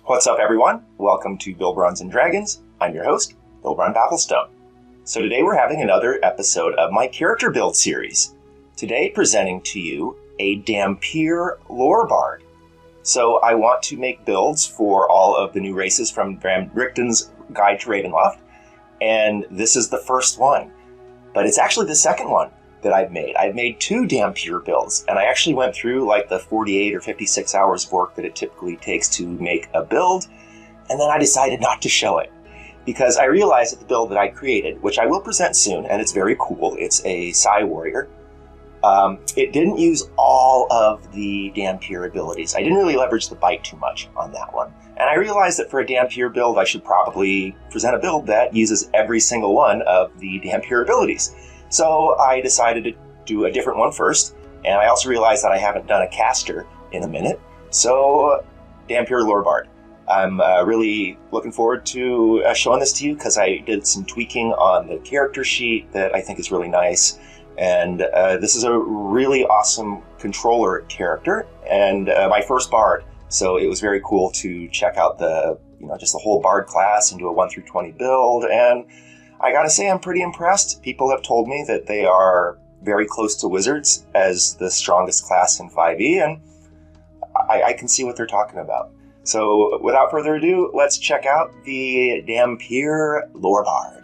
What's up, everyone? Welcome to Bill Bronze and Dragons. I'm your host, Bill Bron Battlestone. So today we're having another episode of my character build series. Today presenting to you a Dhampir lore bard. So I want to make builds for all of the new races from Bram Richten's Guide to Ravenloft, and this is the first one. But it's actually the second one that I've made. I've made two Dhampir builds, and I actually went through like the 48 or 56 hours of work that it typically takes to make a build, and then I decided not to show it. Because I realized that the build that I created, which I will present soon, and it's very cool, it's a Psy Warrior, it didn't use all of the Dhampir abilities. I didn't really leverage the bite too much on that one. And I realized that for a Dhampir build, I should probably present a build that uses every single one of the Dhampir abilities. So I decided to do a different one first, and I also realized that I haven't done a caster in a minute, so Dhampir lore bard. I'm really looking forward to showing this to you because I did some tweaking on the character sheet that I think is really nice. And this is a really awesome controller character and my first bard. So it was very cool to check out just the whole bard class and do a 1 through 20 build. And I gotta say, I'm pretty impressed. People have told me that they are very close to wizards as the strongest class in 5e, and I can see what they're talking about. So without further ado, let's check out the Dhampir lore bard.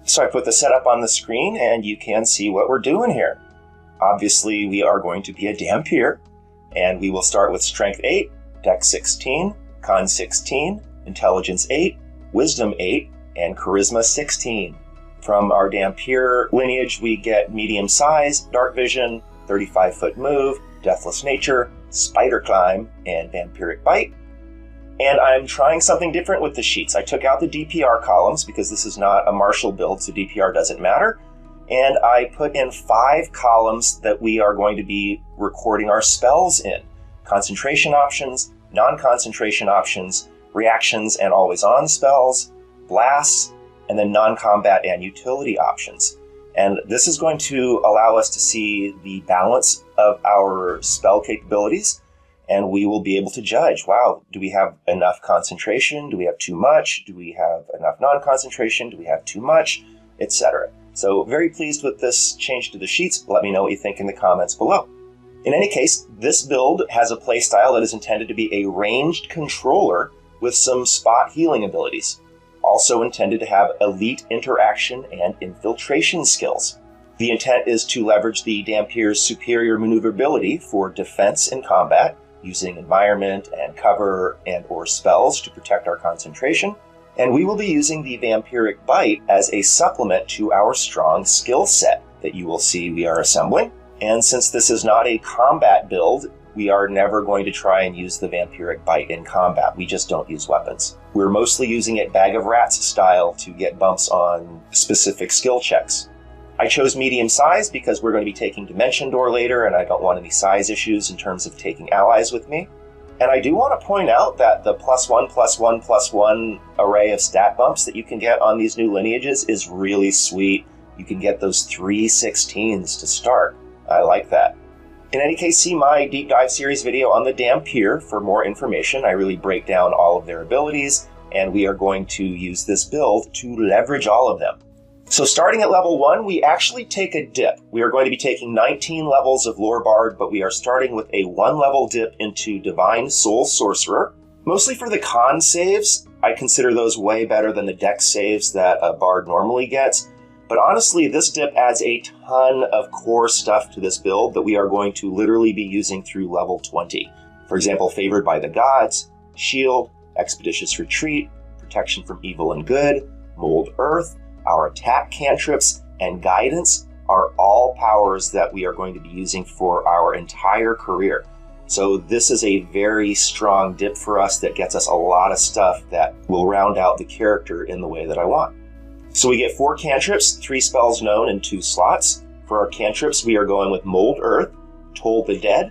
So I put the setup on the screen and you can see what we're doing here. Obviously, we are going to be a Dhampir, and we will start with Strength 8, Dex 16, Con 16, Intelligence 8, Wisdom 8, and Charisma 16. From our Dhampir lineage, we get medium size, dark vision, 35-foot move, deathless nature, spider climb, and vampiric bite. And I'm trying something different with the sheets. I took out the DPR columns because this is not a martial build, so DPR doesn't matter. And I put in 5 columns that we are going to be recording our spells in. Concentration options, non-concentration options, reactions and always-on spells, blasts, and then non-combat and utility options. And this is going to allow us to see the balance of our spell capabilities, and we will be able to judge, wow, do we have enough concentration? Do we have too much? Do we have enough non-concentration? Do we have too much? Etc. So very pleased with this change to the sheets. Let me know what you think in the comments below. In any case, this build has a playstyle that is intended to be a ranged controller with some spot healing abilities. Also intended to have elite interaction and infiltration skills. The intent is to leverage the Dhampir's superior maneuverability for defense in combat, using environment and cover and or spells to protect our concentration. And we will be using the vampiric bite as a supplement to our strong skill set that you will see we are assembling. And since this is not a combat build, we are never going to try and use the vampiric bite in combat. We just don't use weapons. We're mostly using it bag of rats style to get bumps on specific skill checks. I chose medium size because we're going to be taking Dimension Door later, and I don't want any size issues in terms of taking allies with me. And I do want to point out that the +1/+1/+1 array of stat bumps that you can get on these new lineages is really sweet. You can get those 3 16s to start. I like that. In any case, see my deep dive series video on the Dhampir for more information. I really break down all of their abilities, and we are going to use this build to leverage all of them. So starting at level 1, we actually take a dip. We are going to be taking 19 levels of Lore Bard, but we are starting with a 1-level dip into Divine Soul Sorcerer. Mostly for the con saves. I consider those way better than the dex saves that a Bard normally gets. But honestly, this dip adds a ton of core stuff to this build that we are going to literally be using through level 20. For example, Favored by the Gods, Shield, Expeditious Retreat, Protection from Evil and Good, Mold Earth, our attack cantrips, and guidance are all powers that we are going to be using for our entire career. So this is a very strong dip for us that gets us a lot of stuff that will round out the character in the way that I want. So we get 4 cantrips, 3 spells known, and 2 slots. For our cantrips, we are going with Mold Earth, Toll the Dead,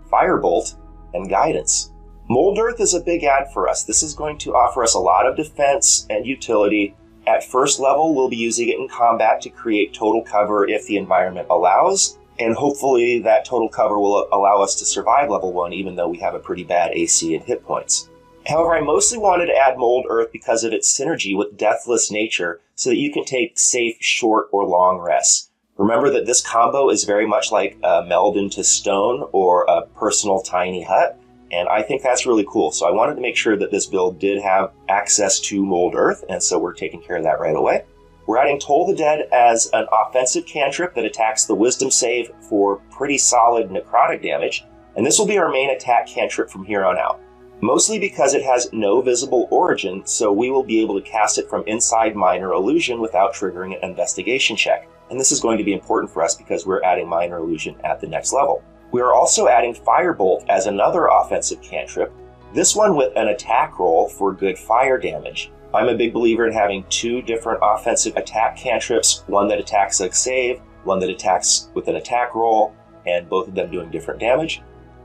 Firebolt, and Guidance. Mold Earth is a big add for us. This is going to offer us a lot of defense and utility. At first level, we'll be using it in combat to create total cover if the environment allows, and hopefully that total cover will allow us to survive level 1 even though we have a pretty bad AC and hit points. However, I mostly wanted to add Mold Earth because of its synergy with Deathless Nature so that you can take safe, short, or long rests. Remember that this combo is very much like a meld into stone or a personal tiny hut, and I think that's really cool. So I wanted to make sure that this build did have access to Mold Earth, and so we're taking care of that right away. We're adding Toll the Dead as an offensive cantrip that attacks the Wisdom save for pretty solid necrotic damage, and this will be our main attack cantrip from here on out. Mostly because it has no visible origin, so we will be able to cast it from inside Minor Illusion without triggering an investigation check. And this is going to be important for us because we're adding Minor Illusion at the next level. We are also adding Firebolt as another offensive cantrip, this one with an attack roll for good fire damage. I'm a big believer in having two different offensive attack cantrips, one that attacks a save, one that attacks with an attack roll, and both of them doing different damage.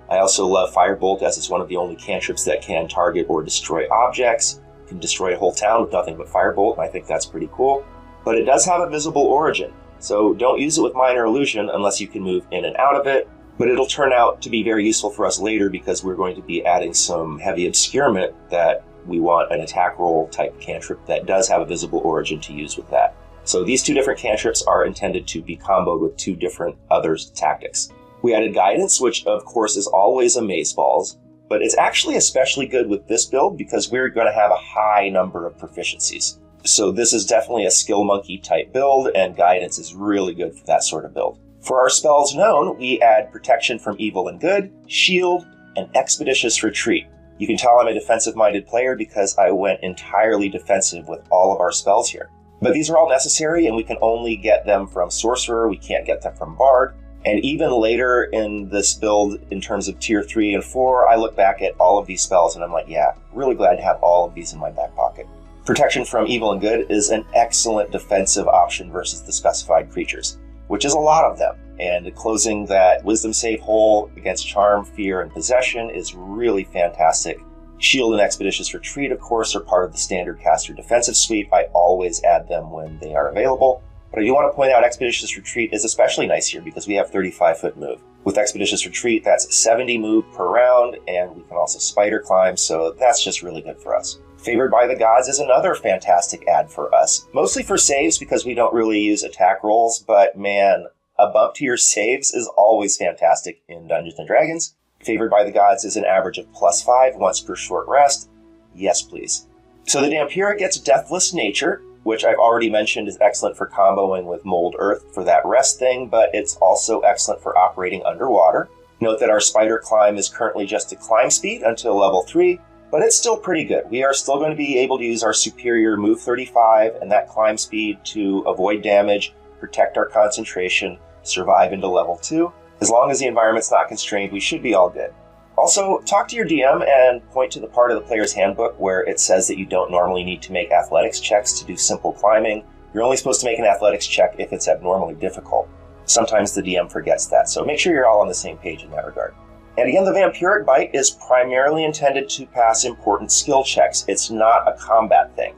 I also love Firebolt as it's one of the only cantrips that can target or destroy objects. It can destroy a whole town with nothing but Firebolt, and I think that's pretty cool. But it does have a visible origin, so don't use it with Minor Illusion unless you can move in and out of it. But it'll turn out to be very useful for us later because we're going to be adding some heavy obscurement that we want an attack roll type cantrip that does have a visible origin to use with that. So these two different cantrips are intended to be comboed with two different others tactics. We added Guidance, which of course is always amazeballs, but it's actually especially good with this build because we're going to have a high number of proficiencies. So this is definitely a skill monkey type build, and Guidance is really good for that sort of build. For our spells known, we add Protection from Evil and Good, Shield, and Expeditious Retreat. You can tell I'm a defensive-minded player because I went entirely defensive with all of our spells here. But these are all necessary, and we can only get them from Sorcerer, we can't get them from Bard. And even later in this build, in terms of tier 3 and 4, I look back at all of these spells and I'm like, yeah, really glad to have all of these in my back pocket. Protection from Evil and Good is an excellent defensive option versus the specified creatures, which is a lot of them. And closing that Wisdom save hole against Charm, Fear, and Possession is really fantastic. Shield and Expeditious Retreat, of course, are part of the standard caster defensive suite. I always add them when they are available. But I do want to point out Expeditious Retreat is especially nice here because we have 35-foot move. With Expeditious Retreat, that's 70 move per round, and we can also spider climb, so that's just really good for us. Favored by the Gods is another fantastic add for us. Mostly for saves because we don't really use attack rolls, but man, a bump to your saves is always fantastic in Dungeons & Dragons. Favored by the Gods is an average of +5 once per short rest. Yes, please. So the Dhampir gets Deathless Nature, which I've already mentioned is excellent for comboing with Mold Earth for that rest thing, but it's also excellent for operating underwater. Note that our spider climb is currently just a climb speed until level 3, but it's still pretty good. We are still going to be able to use our superior move 35 and that climb speed to avoid damage, protect our concentration, survive into level 2. As long as the environment's not constrained, we should be all good. Also, talk to your DM and point to the part of the player's handbook where it says that you don't normally need to make athletics checks to do simple climbing. You're only supposed to make an athletics check if it's abnormally difficult. Sometimes the DM forgets that, so make sure you're all on the same page in that regard. And again, the Vampiric Bite is primarily intended to pass important skill checks. It's not a combat thing.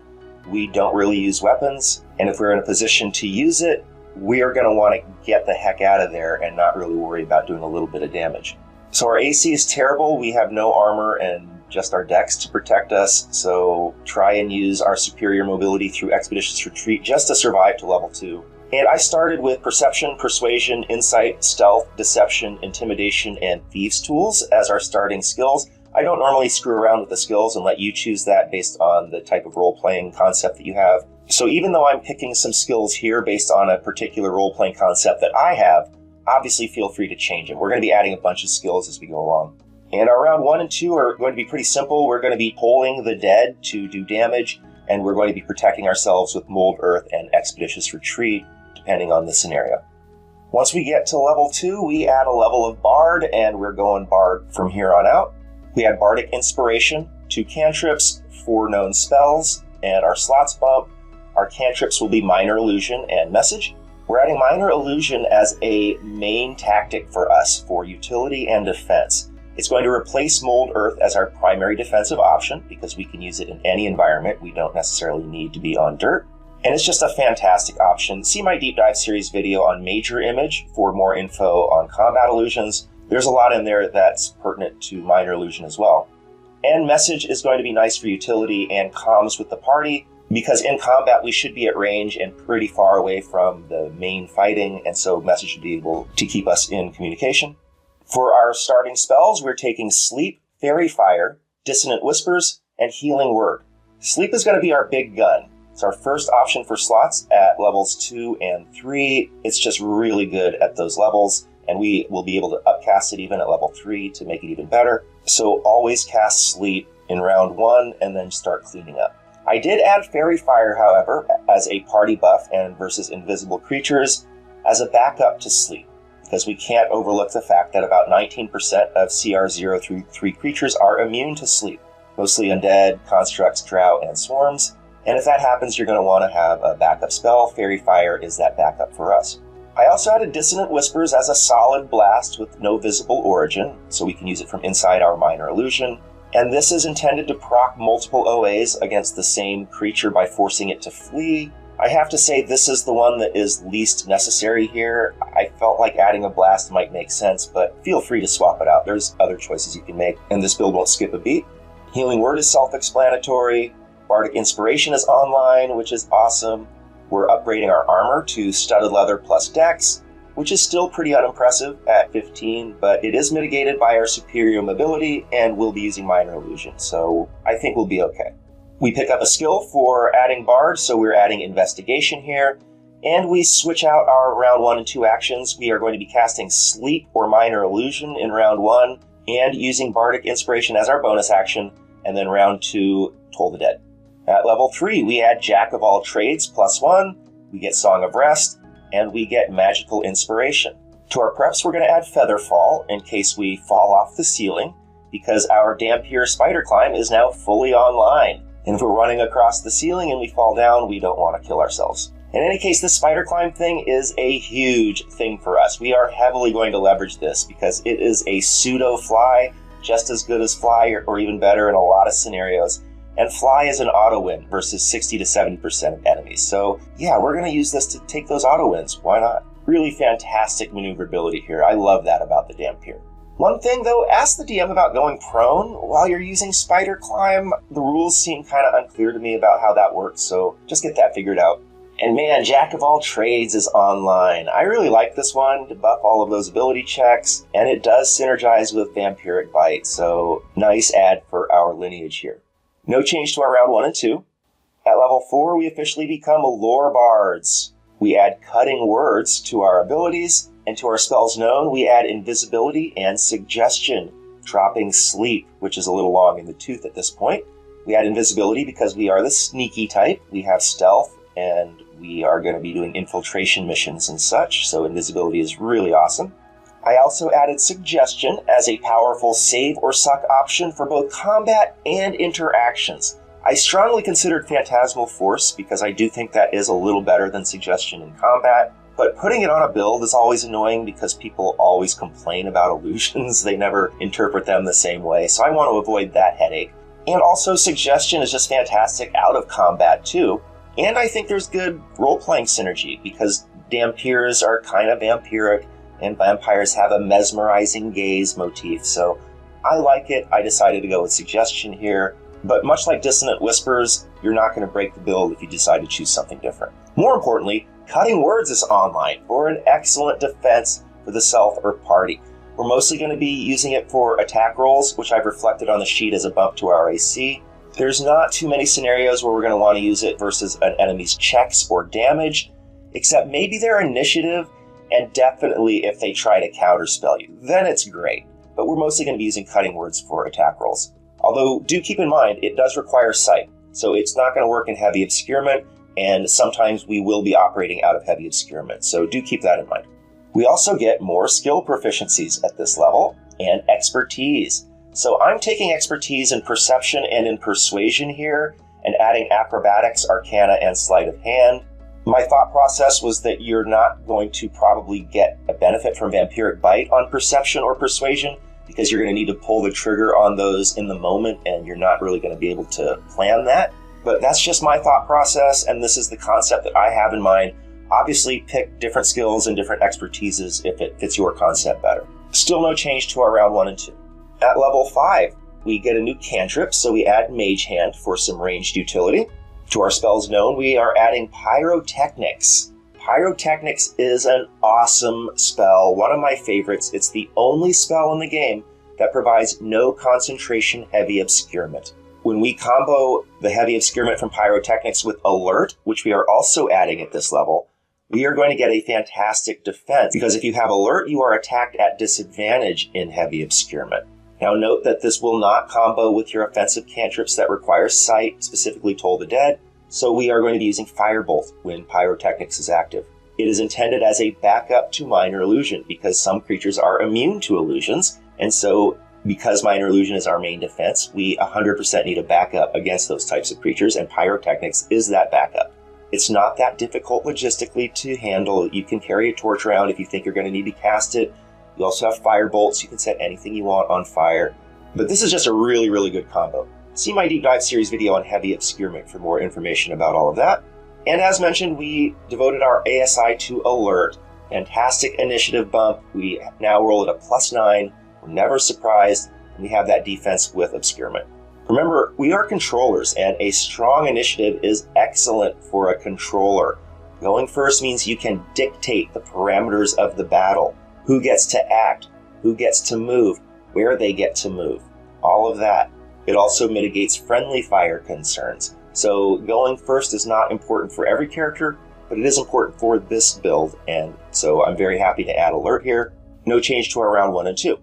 We don't really use weapons, and if we're in a position to use it, we are going to want to get the heck out of there and not really worry about doing a little bit of damage. So our AC is terrible. We have no armor and just our dex to protect us, so try and use our superior mobility through Expeditious Retreat just to survive to level 2. And I started with Perception, Persuasion, Insight, Stealth, Deception, Intimidation, and Thieves tools as our starting skills. I don't normally screw around with the skills and let you choose that based on the type of role-playing concept that you have. So even though I'm picking some skills here based on a particular role-playing concept that I have, obviously feel free to change them. We're going to be adding a bunch of skills as we go along. And our round 1 and 2 are going to be pretty simple. We're going to be pulling the dead to do damage, and we're going to be protecting ourselves with Mold Earth and Expeditious Retreat, depending on the scenario. Once we get to level 2, we add a level of Bard, and we're going Bard from here on out. We add Bardic Inspiration, 2 cantrips, 4 known spells, and our slots bump. Our cantrips will be Minor Illusion and Message. We're adding Minor Illusion as a main tactic for us for utility and defense. It's going to replace Mold Earth as our primary defensive option because we can use it in any environment. We don't necessarily need to be on dirt. And it's just a fantastic option. See my deep dive series video on Major Image for more info on combat illusions. There's a lot in there that's pertinent to Minor Illusion as well. And message is going to be nice for utility and comms with the party, because in combat we should be at range and pretty far away from the main fighting, and so message should be able to keep us in communication. For our starting spells, we're taking Sleep, Fairy Fire, Dissonant Whispers, and Healing Word. Sleep is going to be our big gun. It's our first option for slots at levels 2 and 3. It's just really good at those levels, and we will be able to upcast it even at level 3 to make it even better. So always cast Sleep in round 1 and then start cleaning up. I did add Fairy Fire, however, as a party buff and versus invisible creatures as a backup to Sleep, because we can't overlook the fact that about 19% of CR0 through 3 creatures are immune to Sleep, mostly undead, constructs, drow, and swarms. And if that happens, you're going to want to have a backup spell. Fairy Fire is that backup for us. I also added Dissonant Whispers as a solid blast with no visible origin, so we can use it from inside our Minor Illusion. And this is intended to proc multiple OAs against the same creature by forcing it to flee. I have to say this is the one that is least necessary here. I felt like adding a blast might make sense, but feel free to swap it out. There's other choices you can make, and this build won't skip a beat. Healing Word is self-explanatory. Bardic Inspiration is online, which is awesome. We're upgrading our armor to Studded Leather plus Dex, which is still pretty unimpressive at 15, but it is mitigated by our superior mobility, and we'll be using Minor Illusion, so I think we'll be okay. We pick up a skill for adding Bard, so we're adding Investigation here, and we switch out our round 1 and 2 actions. We are going to be casting Sleep or Minor Illusion in round 1, and using Bardic Inspiration as our bonus action, and then round 2, Toll the Dead. At level 3, we add Jack of All Trades plus 1, we get Song of Rest, and we get Magical Inspiration. To our preps, we're going to add Featherfall in case we fall off the ceiling, because our Dhampir Spider Climb is now fully online. And if we're running across the ceiling and we fall down, we don't want to kill ourselves. In any case, this Spider Climb thing is a huge thing for us. We are heavily going to leverage this because it is a pseudo-fly, just as good as Fly or even better in a lot of scenarios. And Fly is an auto win versus 60 to 70% of enemies. So yeah, we're going to use this to take those auto wins. Why not? Really fantastic maneuverability here. I love that about the Dhampir. One thing though, ask the DM about going prone while you're using Spider Climb. The rules seem kind of unclear to me about how that works, so just get that figured out. And man, Jack of All Trades is online. I really like this one to buff all of those ability checks, and it does synergize with Vampiric Bite, so nice add for our lineage here. No change to our round 1 and 2. At level 4, we officially become Lore Bards. We add Cutting Words to our abilities, and to our spells known, we add Invisibility and Suggestion, dropping Sleep, which is a little long in the tooth at this point. We add Invisibility because we are the sneaky type. We have Stealth, and we are going to be doing infiltration missions and such, so Invisibility is really awesome. I also added Suggestion as a powerful save or suck option for both combat and interactions. I strongly considered Phantasmal Force because I do think that is a little better than Suggestion in combat, but putting it on a build is always annoying because people always complain about illusions. They never interpret them the same way, so I want to avoid that headache. And also Suggestion is just fantastic out of combat too, and I think there's good role-playing synergy because Dhampirs are kind of vampiric, and vampires have a mesmerizing gaze motif, so I like it. I decided to go with Suggestion here, but much like Dissonant Whispers, you're not going to break the build if you decide to choose something different. More importantly, Cutting Words is online for an excellent defense for the self or party. We're mostly going to be using it for attack rolls, which I've reflected on the sheet as a bump to our AC. There's not too many scenarios where we're going to want to use it versus an enemy's checks or damage, except maybe their initiative, and definitely if they try to counterspell you. Then it's great. But we're mostly going to be using Cutting Words for attack rolls. Although, do keep in mind, it does require sight, so it's not going to work in Heavy Obscurement, and sometimes we will be operating out of Heavy Obscurement, so do keep that in mind. We also get more skill proficiencies at this level, and expertise. So I'm taking expertise in Perception and in Persuasion here, and adding Acrobatics, Arcana, and Sleight of Hand. My thought process was that you're not going to probably get a benefit from Vampiric Bite on Perception or Persuasion, because you're going to need to pull the trigger on those in the moment, and you're not really going to be able to plan that. But that's just my thought process, and this is the concept that I have in mind. Obviously, pick different skills and different expertises if it fits your concept better. Still no change to our round 1 and 2. At level 5, we get a new cantrip, so we add Mage Hand for some ranged utility. To our spells known, we are adding Pyrotechnics. Pyrotechnics is an awesome spell, one of my favorites. It's the only spell in the game that provides no concentration heavy obscurement. When we combo the heavy obscurement from Pyrotechnics with Alert, which we are also adding at this level, we are going to get a fantastic defense, because if you have Alert, you are attacked at disadvantage in heavy obscurement. Now note that this will not combo with your offensive cantrips that require Sight, specifically Toll the Dead, so we are going to be using Firebolt when Pyrotechnics is active. It is intended as a backup to Minor Illusion, because some creatures are immune to illusions, and so because Minor Illusion is our main defense, we 100% need a backup against those types of creatures, and Pyrotechnics is that backup. It's not that difficult logistically to handle. You can carry a torch around if you think you're going to need to cast it. You also have Firebolts. You can set anything you want on fire. But this is just a really, really good combo. See my Deep Dive series video on Heavy Obscurement for more information about all of that. And as mentioned, we devoted our ASI to Alert. Fantastic initiative bump. We now roll at a +9. We're never surprised. And we have that defense with Obscurement. Remember, we are controllers, and a strong initiative is excellent for a controller. Going first means you can dictate the parameters of the battle. Who gets to act, who gets to move, where they get to move, all of that. It also mitigates friendly fire concerns. So going first is not important for every character, but it is important for this build, and so I'm very happy to add Alert here. No change to our round 1 and 2.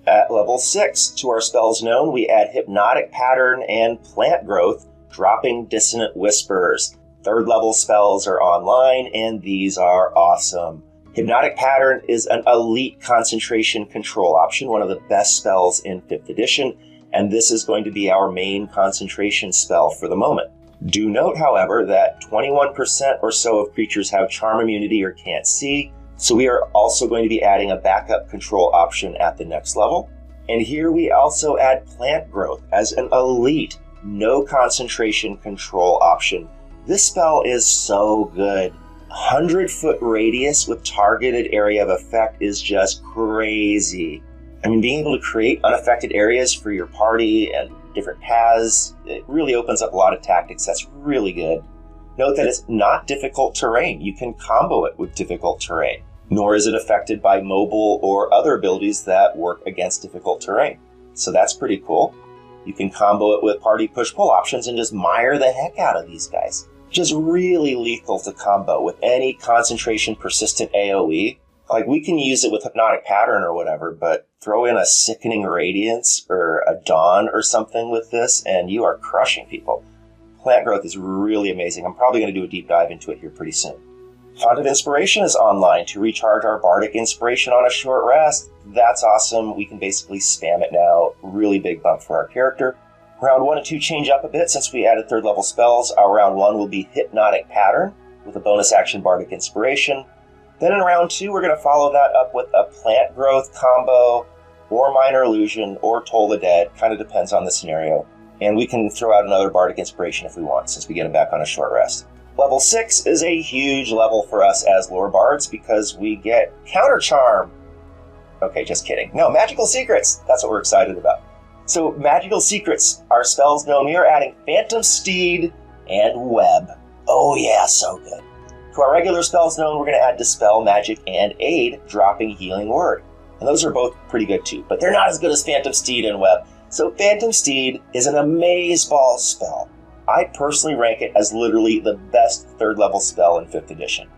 At level 6, to our spells known, we add Hypnotic Pattern and Plant Growth, dropping Dissonant Whispers. 3rd level spells are online, and these are awesome. Hypnotic Pattern is an elite concentration control option, one of the best spells in 5th edition, and this is going to be our main concentration spell for the moment. Do note, however, that 21% or so of creatures have charm immunity or can't see, so we are also going to be adding a backup control option at the next level. And here we also add Plant Growth as an elite, no concentration control option. This spell is so good. 100-foot radius with targeted area of effect is just crazy. I mean, being able to create unaffected areas for your party and different paths, it really opens up a lot of tactics. That's really good. Note that it's not difficult terrain. You can combo it with difficult terrain, nor is it affected by mobile or other abilities that work against difficult terrain. So that's pretty cool. You can combo it with party push-pull options and just mire the heck out of these guys. Just really lethal to combo with any concentration persistent AoE. Like, we can use it with Hypnotic Pattern or whatever, but throw in a Sickening Radiance or a Dawn or something with this, and you are crushing people. Plant Growth is really amazing. I'm probably going to do a deep dive into it here pretty soon. Font of Inspiration is online to recharge our Bardic Inspiration on a short rest. That's awesome. We can basically spam it now. Really big bump for our character. Round 1 and 2 change up a bit since we added 3rd level spells. Our round 1 will be Hypnotic Pattern with a bonus action Bardic Inspiration. Then in round 2, we're going to follow that up with a Plant Growth combo, or Minor Illusion, or Toll the Dead. Kind of depends on the scenario. And we can throw out another Bardic Inspiration if we want, since we get him back on a short rest. Level 6 is a huge level for us as Lore Bards, because we get Counter Charm. Okay, just kidding. No, Magical Secrets. That's what we're excited about. So, Magical Secrets, our spells known, we are adding Phantom Steed and Web. Oh yeah, so good. To our regular spells known, we're going to add Dispel, Magic, and Aid, dropping Healing Word. And those are both pretty good too, but they're not as good as Phantom Steed and Web. So Phantom Steed is an amazeballs spell. I personally rank it as literally the best 3rd level spell in 5th edition,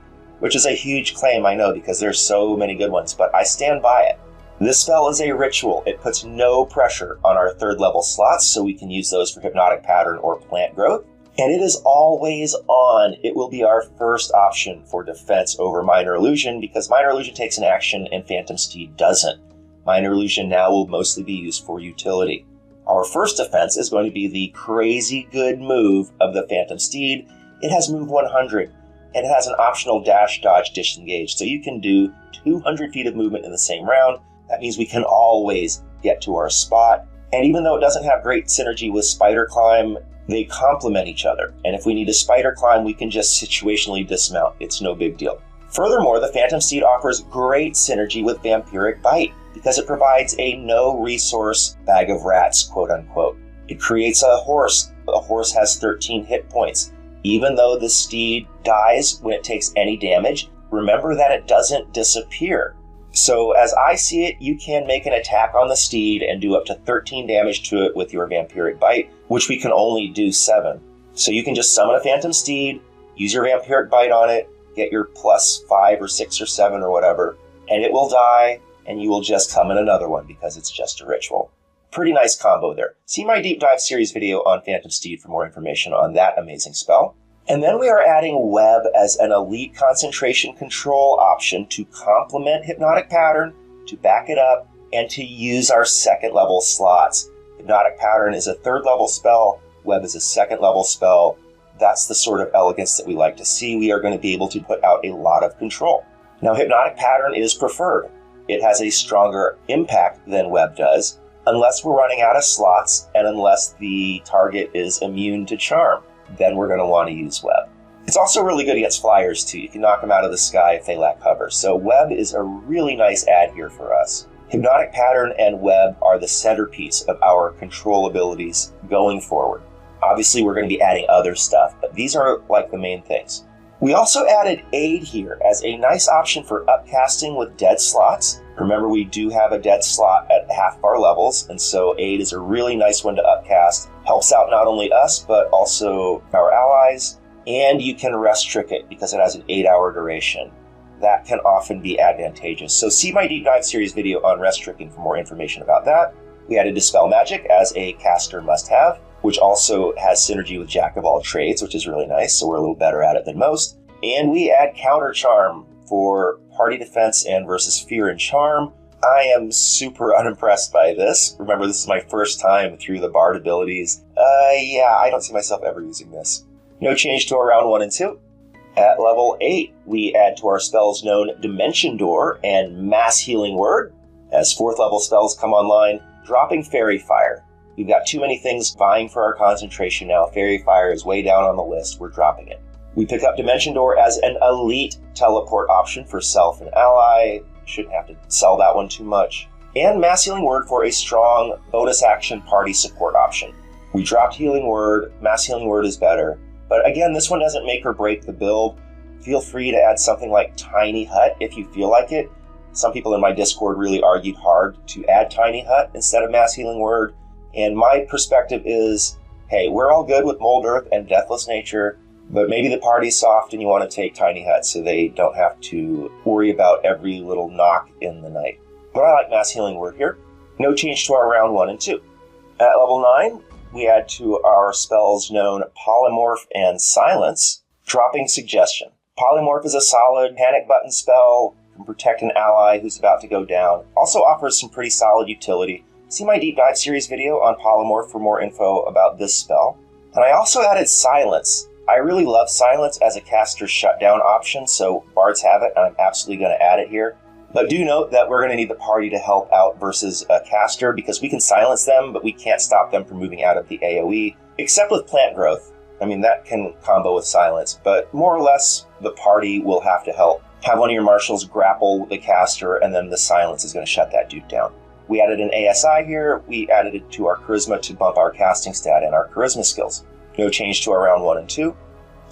which is a huge claim, I know, because there's so many good ones, but I stand by it. This spell is a ritual. It puts no pressure on our 3rd level slots, so we can use those for Hypnotic Pattern or Plant Growth. And it is always on. It will be our first option for defense over Minor Illusion, because Minor Illusion takes an action and Phantom Steed doesn't. Minor Illusion now will mostly be used for utility. Our first defense is going to be the crazy good move of the Phantom Steed. It has move 100, and it has an optional dash, dodge, disengage, so you can do 200 feet of movement in the same round. That means we can always get to our spot. And even though it doesn't have great synergy with Spider Climb, they complement each other. And if we need a Spider Climb, we can just situationally dismount. It's no big deal. Furthermore, the Phantom Steed offers great synergy with Vampiric Bite, because because it provides a no-resource bag of rats, quote-unquote. It creates a horse. The horse has 13 hit points. Even though the steed dies when it takes any damage, remember that it doesn't disappear. So as I see it, you can make an attack on the steed and do up to 13 damage to it with your Vampiric Bite, which we can only do 7. So you can just summon a Phantom Steed, use your Vampiric Bite on it, get your plus 5 or 6 or 7 or whatever, and it will die, and you will just summon another one because it's just a ritual. Pretty nice combo there. See my deep dive series video on Phantom Steed for more information on that amazing spell. And then we are adding Web as an elite concentration control option to complement Hypnotic Pattern, to back it up, and to use our second level slots. Hypnotic Pattern is a 3rd level spell, Web is a 2nd level spell. That's the sort of elegance that we like to see. We are going to be able to put out a lot of control. Now, Hypnotic Pattern is preferred. It has a stronger impact than Web does, unless we're running out of slots and unless the target is immune to charm. Then we're going to want to use Web. It's also really good against flyers too. You can knock them out of the sky if they lack cover. So Web is a really nice add here for us. Hypnotic Pattern and Web are the centerpiece of our control abilities going forward. Obviously, we're going to be adding other stuff, but these are like the main things. We also added Aid here as a nice option for upcasting with dead slots. Remember, we do have a dead slot at half of our levels, and so Aid is a really nice one to upcast. Helps out not only us, but also our allies, and you can rest trick it because it has an 8-hour duration. That can often be advantageous. So see my deep dive series video on rest tricking for more information about that. We added Dispel Magic as a caster must-have, which also has synergy with Jack of all trades, which is really nice, so we're a little better at it than most. And we add Counter Charm for party defense and versus fear and charm. I am super unimpressed by this. Remember, this is my first time through the Bard abilities. I don't see myself ever using this. No change to our round 1 and 2. At level 8, we add to our spells known Dimension Door and Mass Healing Word. As 4th level spells come online, dropping Fairy Fire. We've got too many things vying for our concentration now. Fairy Fire is way down on the list. We're dropping it. We pick up Dimension Door as an elite teleport option for self and ally. Shouldn't have to sell that one too much. And Mass Healing Word for a strong bonus action party support option. We dropped Healing Word. Mass Healing Word is better. But again, this one doesn't make or break the build. Feel free to add something like Tiny Hut if you feel like it. Some people in my Discord really argued hard to add Tiny Hut instead of Mass Healing Word. And my perspective is, hey, we're all good with Mold Earth and Deathless Nature, but maybe the party's soft and you want to take Tiny Hut so they don't have to worry about every little knock in the night. But I like Mass Healing Word here. No change to our round 1 and 2. At level 9, we add to our spells known Polymorph and Silence, dropping Suggestion. Polymorph is a solid panic button spell, can protect an ally who's about to go down. Also offers some pretty solid utility. See my deep dive series video on Polymorph for more info about this spell. And I also added Silence. I really love Silence as a caster shutdown option, so bards have it, and I'm absolutely going to add it here. But do note that we're going to need the party to help out versus a caster, because we can silence them, but we can't stop them from moving out of the AoE, except with Plant Growth. I mean, that can combo with Silence, but more or less, the party will have to help. Have one of your marshals grapple the caster, and then the Silence is going to shut that dude down. We added an ASI here. We added it to our Charisma to bump our casting stat and our Charisma skills. No change to our round 1 and 2.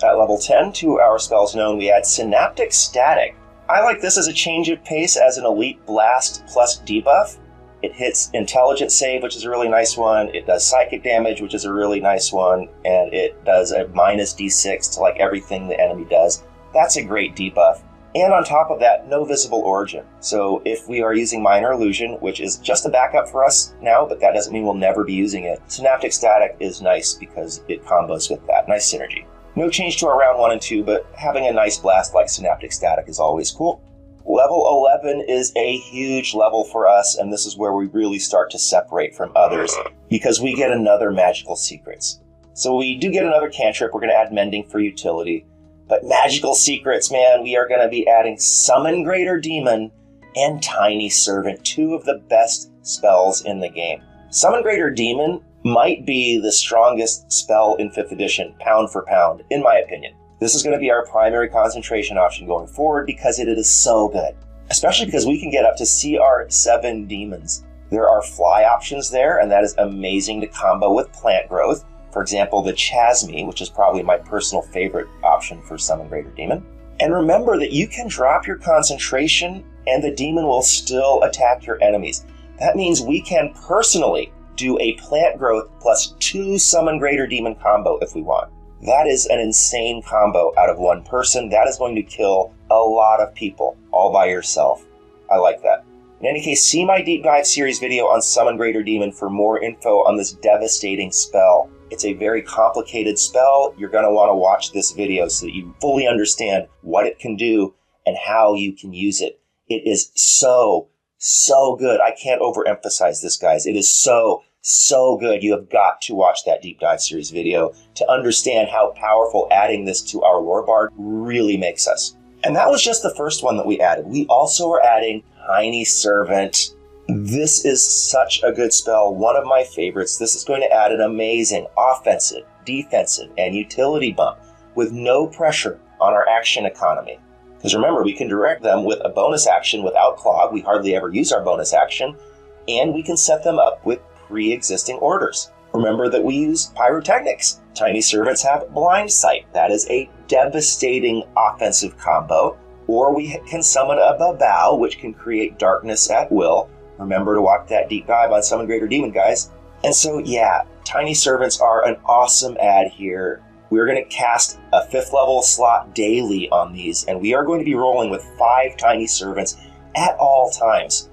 At level 10, to our spells known, we add Synaptic Static. I like this as a change of pace as an elite blast plus debuff. It hits Intelligence Save, which is a really nice one. It does Psychic damage, which is a really nice one. And it does a minus D6 to like everything the enemy does. That's a great debuff. And on top of that, no visible origin. So if we are using Minor Illusion, which is just a backup for us now, but that doesn't mean we'll never be using it, Synaptic Static is nice because it combos with that. Nice synergy. No change to our round 1 and 2, but having a nice blast like Synaptic Static is always cool. Level 11 is a huge level for us, and this is where we really start to separate from others, because we get another Magical Secrets. So we do get another cantrip. We're going to add Mending for utility. But Magical Secrets, man, we are going to be adding Summon Greater Demon and Tiny Servant, 2 of the best spells in the game. Summon Greater Demon might be the strongest spell in 5th edition, pound for pound, in my opinion. This is going to be our primary concentration option going forward because it is so good. especially because we can get up to CR7 demons. There are fly options there, and that is amazing to combo with plant growth. For example, the Chasme, which is probably my personal favorite option for Summon Greater Demon. And remember that you can drop your concentration and the demon will still attack your enemies. That means we can personally do a plant growth plus 2 Summon Greater Demon combo if we want. That is an insane combo out of one person. That is going to kill a lot of people all by yourself. I like that. In any case, see my deep dive series video on Summon Greater Demon for more info on this devastating spell. It's a very complicated spell. You're going to want to watch this video so that you fully understand what it can do and how you can use it. It is so good. I can't overemphasize this, guys. It is so good. You have got to watch that deep dive series video to understand how powerful adding this to our lore bard really makes us. And that was just the first one that we added. We also are adding Tiny Servant. This is such a good spell, one of my favorites. This is going to add an amazing offensive, defensive, and utility bump with no pressure on our action economy. Because remember, we can direct them with a bonus action without clog. We hardly ever use our bonus action. And we can set them up with pre-existing orders. Remember that we use pyrotechnics. Tiny Servants have blind sight. That is a devastating offensive combo. Or we can summon a Babao, which can create darkness at will. Remember to watch that deep dive on Summon Greater Demon, guys. And so, yeah, Tiny Servants are an awesome add here. We're going to cast a 5th level slot daily on these, and we are going to be rolling with 5 Tiny Servants at all times.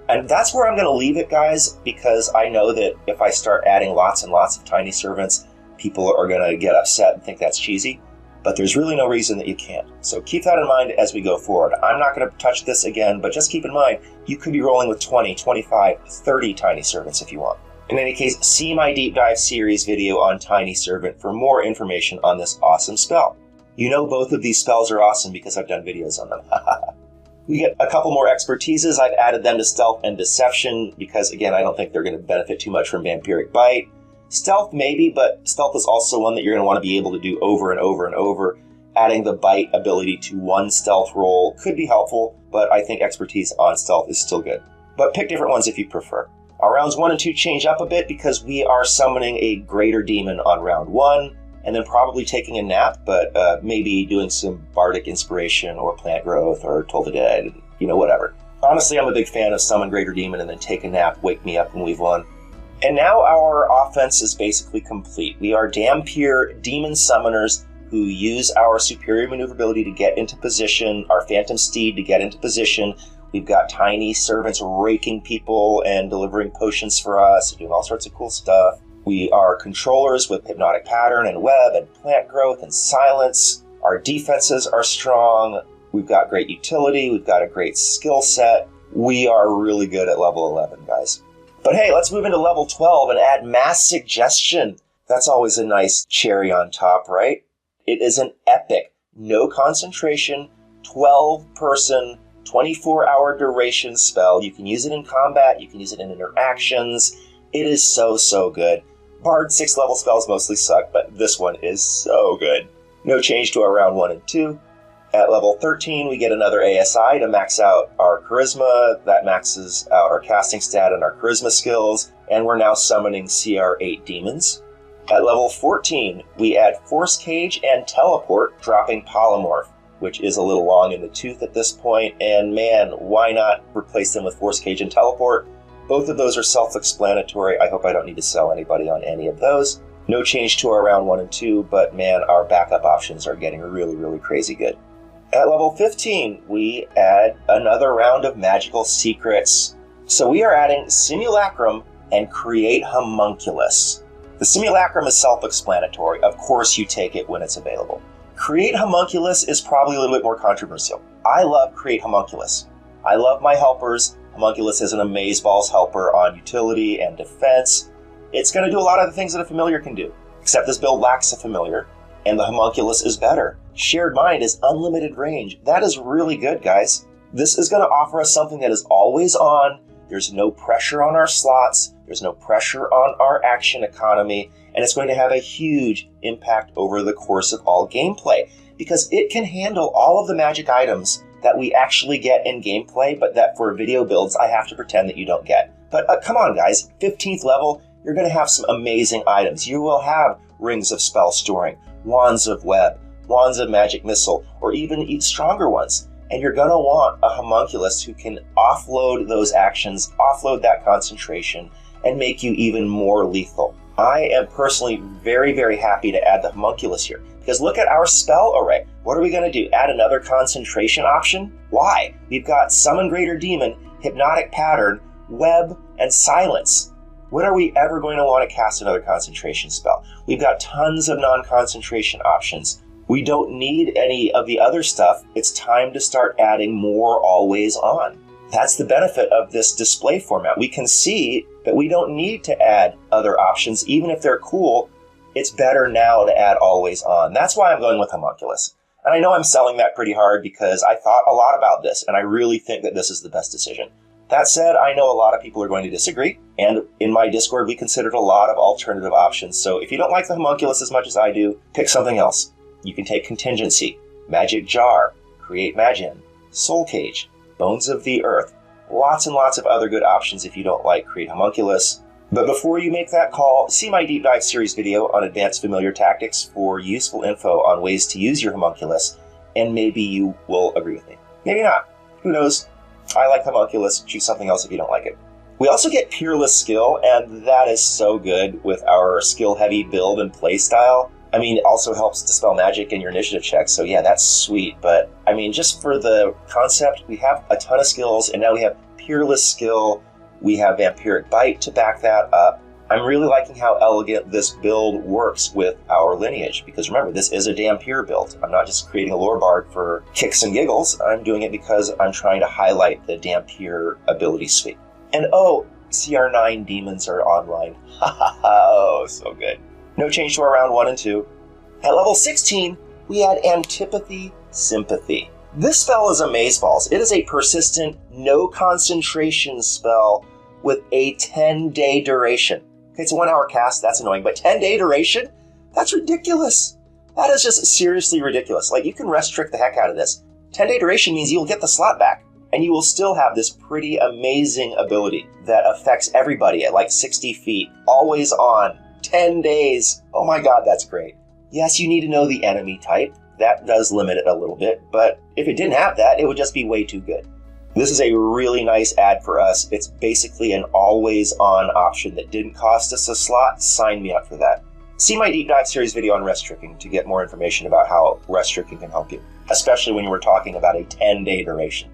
And that's where I'm going to leave it, guys, because I know that if I start adding lots and lots of Tiny Servants, people are going to get upset and think that's cheesy. But there's really no reason that you can't. So keep that in mind as we go forward. I'm not going to touch this again, but just keep in mind, you could be rolling with 20, 25, 30 Tiny Servants if you want. In any case, see my deep dive series video on Tiny Servant for more information on this awesome spell. You know both of these spells are awesome because I've done videos on them. We get a couple more expertises. I've added them to Stealth and Deception because, again, I don't think they're going to benefit too much from Vampiric Bite. Stealth maybe, but Stealth is also one that you're going to want to be able to do over and over and over. Adding the Bite ability to one Stealth roll could be helpful, but I think expertise on Stealth is still good. But pick different ones if you prefer. Our rounds 1 and 2 change up a bit because we are summoning a Greater Demon on round 1, and then probably taking a nap, but maybe doing some Bardic Inspiration or Plant Growth or Toll the Dead, whatever. Honestly, I'm a big fan of Summon Greater Demon and then take a nap, wake me up when we've won. And now our offense is basically complete. We are Dhampir Demon Summoners who use our superior maneuverability to get into position, our Phantom Steed to get into position. We've got Tiny Servants raking people and delivering potions for us, and doing all sorts of cool stuff. We are controllers with Hypnotic Pattern and Web and Plant Growth and Silence. Our defenses are strong. We've got great utility. We've got a great skill set. We are really good at level 11, guys. But hey, let's move into level 12 and add Mass Suggestion. That's always a nice cherry on top, right? It is an epic, no concentration, 12-person, 24-hour duration spell. You can use it in combat. You can use it in interactions. It is so good. Bard 6th level spells mostly suck, but this one is so good. No change to our round 1 and 2. At level 13, we get another ASI to max out our Charisma. That maxes out our casting stat and our Charisma skills. And we're now summoning CR8 demons. At level 14, we add Force Cage and Teleport, dropping Polymorph, which is a little long in the tooth at this point. And man, why not replace them with Force Cage and Teleport? Both of those are self-explanatory. I hope I don't need to sell anybody on any of those. No change to our round 1 and 2, but man, our backup options are getting really crazy good. At level 15, we add another round of magical secrets. So we are adding Simulacrum and Create Homunculus. The Simulacrum is self-explanatory. Of course you take it when it's available. Create Homunculus is probably a little bit more controversial. I love Create Homunculus. I love my helpers. Homunculus is an Amazeballs helper on utility and defense. It's going to do a lot of the things that a familiar can do, except this build lacks a familiar, and the Homunculus is better. Shared Mind is unlimited range. That is really good, guys. This is going to offer us something that is always on. There's no pressure on our slots. There's no pressure on our action economy, and it's going to have a huge impact over the course of all gameplay because it can handle all of the magic items that we actually get in gameplay, but that for video builds, I have to pretend that you don't get. But come on, guys, 15th level, you're going to have some amazing items. You will have Rings of Spell Storing, Wands of Web, Wands of Magic Missile, or even stronger ones. And you're going to want a homunculus who can offload those actions, offload that concentration, and make you even more lethal. I am personally very, very happy to add the homunculus here, because look at our spell array. What are we going to do? Add another concentration option? Why? We've got Summon Greater Demon, Hypnotic Pattern, Web, and Silence. When are we ever going to want to cast another concentration spell? We've got tons of non-concentration options. We don't need any of the other stuff. It's time to start adding more always on. That's the benefit of this display format. We can see that we don't need to add other options. Even if they're cool, it's better now to add always on. That's why I'm going with homunculus. And I know I'm selling that pretty hard because I thought a lot about this, and I really think that this is the best decision. That said, I know a lot of people are going to disagree, and in my Discord, we considered a lot of alternative options. So if you don't like the homunculus as much as I do, pick something else. You can take Contingency, Magic Jar, Create Magin, Soul Cage, Bones of the Earth, lots and lots of other good options if you don't like Create Homunculus. But before you make that call, see my Deep Dive series video on Advanced Familiar Tactics for useful info on ways to use your homunculus, and maybe you will agree with me. Maybe not. Who knows? I like homunculus. Choose something else if you don't like it. We also get Peerless Skill, and that is so good with our skill-heavy build and playstyle. I mean, it also helps dispel magic in your initiative checks, so yeah, that's sweet. But, I mean, just for the concept, we have a ton of skills, and now we have Peerless Skill. We have Vampiric Bite to back that up. I'm really liking how elegant this build works with our lineage, because remember, this is a Dhampir build. I'm not just creating a lore bard for kicks and giggles. I'm doing it because I'm trying to highlight the Dhampir ability suite. And oh, CR9 demons are online. Ha ha ha, oh, so good. No change to our round 1 and 2. At level 16, we add Antipathy Sympathy. This spell is Amazeballs. It is a persistent, no concentration spell with a 10-day duration. Okay, it's a 1-hour cast, that's annoying, but 10-day duration? That's ridiculous. That is just seriously ridiculous. Like, you can rest trick the heck out of this. 10-day duration means you'll get the slot back, and you will still have this pretty amazing ability that affects everybody at like 60 feet, always on, 10 days. Oh my god, that's great. Yes, you need to know the enemy type. That does limit it a little bit, but if it didn't have that, it would just be way too good. This is a really nice ad for us. It's basically an always-on option that didn't cost us a slot. Sign me up for that. See my Deep Dive series video on rest tricking to get more information about how rest tricking can help you, especially when we're talking about a 10-day duration.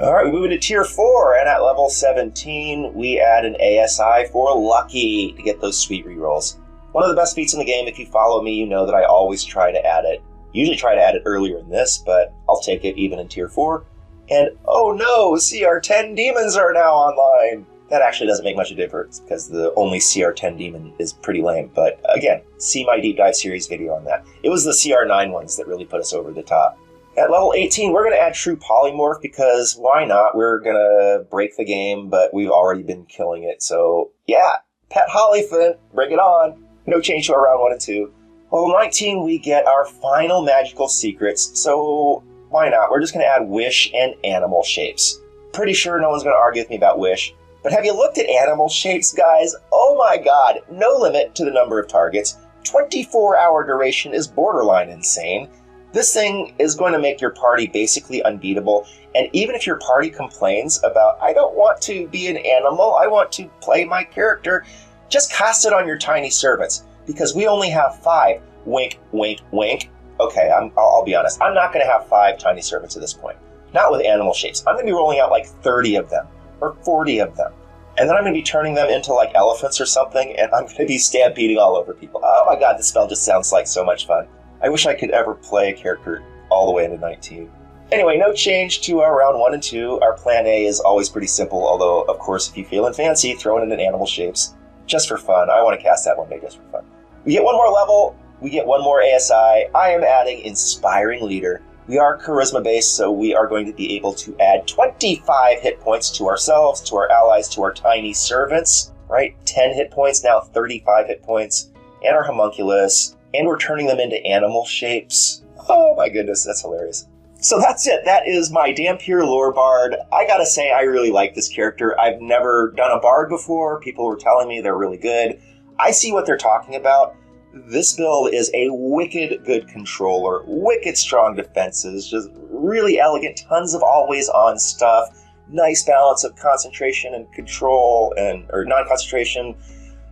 All right, we move into Tier 4, and at level 17, we add an ASI for Lucky to get those sweet rerolls. One of the best feats in the game. If you follow me, you know that I always try to add it. Usually try to add it earlier in this, but I'll take it even in Tier 4. And oh no, CR10 demons are now online! That actually doesn't make much of a difference, because the only CR10 demon is pretty lame. But again, see my Deep Dive series video on that. It was the CR9 ones that really put us over the top. At level 18, we're going to add True Polymorph, because why not? We're going to break the game, but we've already been killing it. So yeah, Pet Hollyphant, bring it on! No change to our round 1 and 2. Level 19, we get our final magical secrets, so why not? We're just going to add Wish and Animal Shapes. Pretty sure no one's going to argue with me about Wish, but have you looked at Animal Shapes, guys? Oh my god, no limit to the number of targets. 24-hour duration is borderline insane. This thing is going to make your party basically unbeatable, and even if your party complains about, I don't want to be an animal, I want to play my character, just cast it on your tiny servants, because we only have 5. Wink, wink, wink. Okay, I'll be honest. I'm not going to have 5 tiny servants at this point. Not with Animal Shapes. I'm going to be rolling out like 30 of them, or 40 of them. And then I'm going to be turning them into like elephants or something, and I'm going to be stampeding all over people. Oh my god, this spell just sounds like so much fun. I wish I could ever play a character all the way into 19. Anyway, no change to our round 1 and 2. Our plan A is always pretty simple, although, of course, if you feeling fancy, throw it in an Animal Shapes. Just for fun. I want to cast that one day just for fun. We get one more level. We get one more ASI. I am adding Inspiring Leader. We are charisma based, so we are going to be able to add 25 hit points to ourselves, to our allies, to our tiny servants, right? 10 hit points, now 35 hit points, and our homunculus, and we're turning them into Animal Shapes. Oh my goodness, that's hilarious. So that's it. That is my Dhampir Lore Bard. I gotta say, I really like this character. I've never done a Bard before. People were telling me they're really good. I see what they're talking about. This build is a wicked good controller, wicked strong defenses, just really elegant, tons of always-on stuff, nice balance of concentration and control, or non-concentration,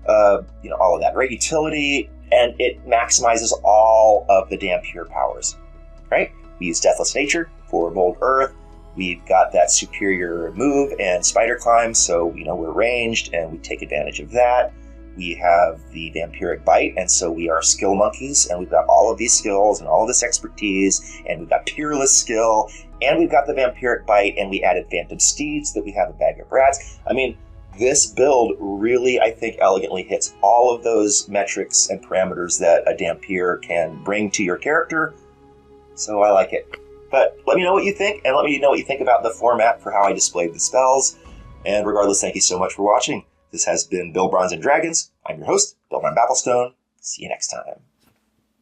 all of that. Great utility, and it maximizes all of the Dhampir powers, right? We use Deathless Nature for Mold Earth. We've got that superior move and Spider Climb, so we're ranged and we take advantage of that. We have the Vampiric Bite, and so we are skill monkeys, and we've got all of these skills and all of this expertise, and we've got Peerless skill, and we've got the Vampiric Bite, and we added Phantom Steeds, that we have a Bag of Rats. I mean, this build really, I think, elegantly hits all of those metrics and parameters that a Dhampir can bring to your character, so I like it. But let me know what you think, and let me know what you think about the format for how I displayed the spells. And regardless, thank you so much for watching. This has been Build Bronze and Dragons. I'm your host, Bill Bafflestone. See you next time.